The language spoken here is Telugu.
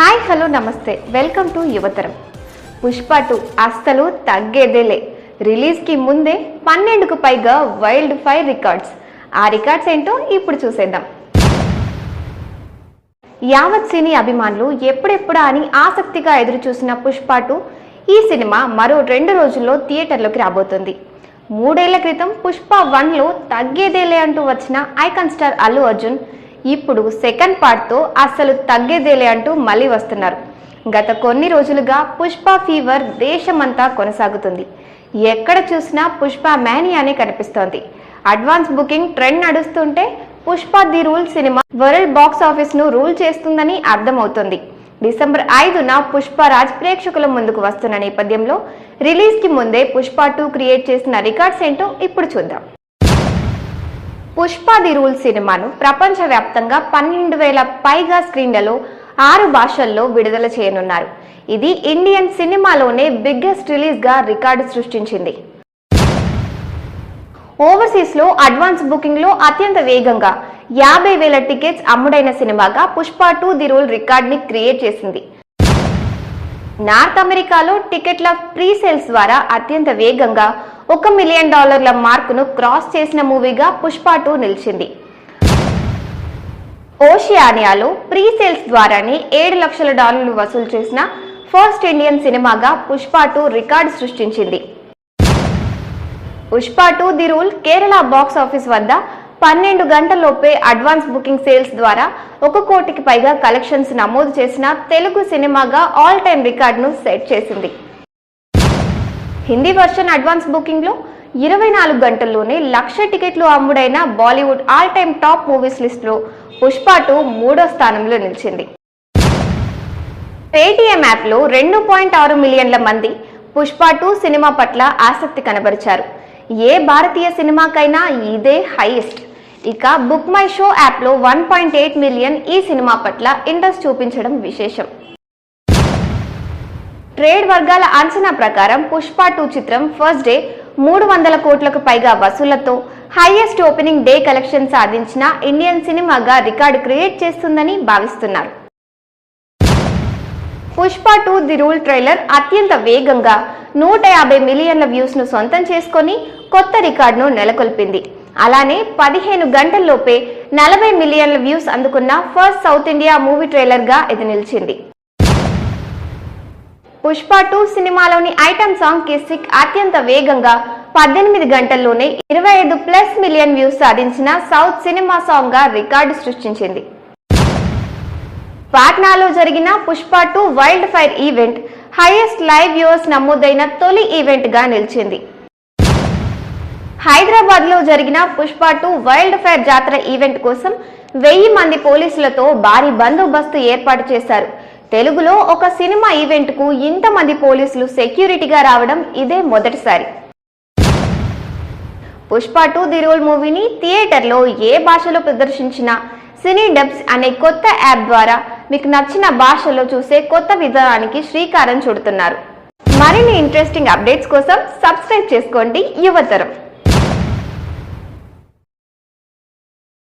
హాయ్ హలో నమస్తే వెల్కమ్ టు యువతరం. పుష్ప 2 అస్సలు తగ్గేదేలే. రిలీజ్కి ముందే 12కు పైగా వైల్డ్ ఫైర్ రికార్డ్స్. ఆ రికార్డ్స్ ఏంటో ఇప్పుడు చూసేద్దాం. యావత్ సినీ అభిమానులు ఎప్పుడెప్పుడా అని ఆసక్తిగా ఎదురు చూసిన పుష్ప 2 ఈ సినిమా మరో 2 రోజుల్లో థియేటర్లోకి రాబోతుంది. 3 ఏళ్ల క్రితం పుష్ప 1లో తగ్గేదేలే అంటూ వచ్చిన ఐకాన్ స్టార్ అల్లు అర్జున్ ఇప్పుడు సెకండ్ పార్ట్తో అస్సలు తగ్గేదేలే అంటూ మళ్ళీ వస్తున్నారు. గత కొన్ని రోజులుగా పుష్ప ఫీవర్ దేశమంతా కొనసాగుతుంది. ఎక్కడ చూసినా పుష్ప మేనియానే కనిపిస్తోంది. అడ్వాన్స్ బుకింగ్ ట్రెండ్ నడుస్తుంటే పుష్ప ది రూల్ సినిమా వరల్డ్ బాక్స్ ఆఫీస్ను రూల్ చేస్తుందని అర్థమవుతుంది. డిసెంబర్ 5న పుష్పరాజ్ ప్రేక్షకుల ముందుకు వస్తున్న నేపథ్యంలో రిలీజ్కి ముందే పుష్ప 2 క్రియేట్ చేసిన రికార్డ్స్ ఏంటో ఇప్పుడు చూద్దాం. పుష్ప ది రూల్ సినిమాను ప్రపంచవ్యాప్తంగా 12,000 పైగా స్క్రీన్లలో 6 భాషల్లో విడుదల చేయనున్నారు. ఇది ఇండియన్ సినిమాలోనే బిగ్గెస్ట్ రిలీజ్గా రికార్డు సృష్టించింది. ఓవర్సీస్లో అడ్వాన్స్ బుకింగ్లో అత్యంత వేగంగా 50,000 టికెట్స్ అమ్ముడైన సినిమాగా పుష్ప 2 ది రూల్ రికార్డ్ని క్రియేట్ చేసింది. నార్త్ అమెరికాలో టికెట్ల ప్రీ సేల్స్ ద్వారా అత్యంత వేగంగా $1 మిలియన్ మార్కును క్రాస్ చేసిన మూవీగా పుష్ప 2 నిలిచింది. ఓషియానియాలో ప్రీ సేల్స్ ద్వారానే $7 లక్షల వసూలు చేసిన ఫస్ట్ ఇండియన్ సినిమాగా పుష్ప 2 రికార్డు సృష్టించింది. Pushpa 2 the rule Kerala box office వద్ద 12 గంటల్లోపే అడ్వాన్స్ బుకింగ్ సేల్స్ ద్వారా 1 కోటికి పైగా కలెక్షన్స్ నమోదు చేసిన తెలుగు సినిమాగా ఆల్ టైమ్ రికార్డును సెట్ చేసింది. హిందీ వర్షన్ అడ్వాన్స్ బుకింగ్లో 24 గంటల్లోనే 1,00,000 టికెట్లు అమ్ముడైన Bollywood all time top movies లిస్టులో పుష్ప 2 3వ స్థానంలో నిలిచింది. పేటీఎం యాప్లో 2.6 మిలియన్ల మంది పుష్ప 2 సినిమా పట్ల ఆసక్తి కనబరిచారు. ఏ భారతీయ సినిమాకైనా ఇదే హైయెస్ట్. ఇక బుక్ మై షో యాప్లో 1.8 మిలియన్ ఈ సినిమా పట్ల ఇంట్రెస్ట్ చూపించడం విశేషం. ట్రేడ్ వర్గాల అంచనా ప్రకారం పుష్ప 2 చిత్రం ఫస్ట్ డే 300 కోట్లకు పైగా వసూళ్లతో హైయెస్ట్ ఓపెనింగ్ డే కలెక్షన్ సాధించిన ఇండియన్ సినిమాగా రికార్డు క్రియేట్ చేస్తుందని భావిస్తున్నారు. పుష్ప 2 ది రూల్ ట్రైలర్ అత్యంత వేగంగా 150 మిలియన్ల వ్యూస్ ను సొంతం చేసుకొని కొత్త రికార్డును నెలకొల్పింది. అలానే 15 గంటల్లోపే 40 మిలియన్ల వ్యూస్ అందుకున్న first south India movie trailer గా ఇది నిలిచింది. పుష్ప 2 సినిమాలోని ఐటమ్ సాంగ్ కిసిక్ అత్యంత వేగంగా 18 గంటల్లోనే 25+ మిలియన్ వ్యూస్ సాధించిన సౌత్ సినిమా సాంగ్ గా రికార్డు సృష్టించింది. పాట్నాలో జరిగిన Pushpa 2 wild fire event highest live viewers నమోదైన తొలి ఈవెంట్ గా నిలిచింది. హైదరాబాద్ లో జరిగిన పుష్ప 2 వైల్డ్ ఫైర్ జాతర ఈవెంట్ కోసం 1000 మంది పోలీసులతో భారీ బందోబస్తు ఏర్పాటు చేశారు. తెలుగులో ఒక సినిమా ఈవెంట్ కు ఇంతమంది పోలీసులు సెక్యూరిటీగా రావడం ఇదే మొదటిసారి. పుష్ప 2 ది రూల్ మూవీని థియేటర్లో ఏ భాషలో ప్రదర్శించినా సినీ డబ్స్ అనే కొత్త యాప్ ద్వారా మీకు నచ్చిన భాషలో చూసే కొత్త విధానానికి శ్రీకారం చుడుతున్నారు. మరిన్ని ఇంట్రెస్టింగ్ అప్డేట్స్ కోసం సబ్స్క్రైబ్ చేసుకోండి యువతరం.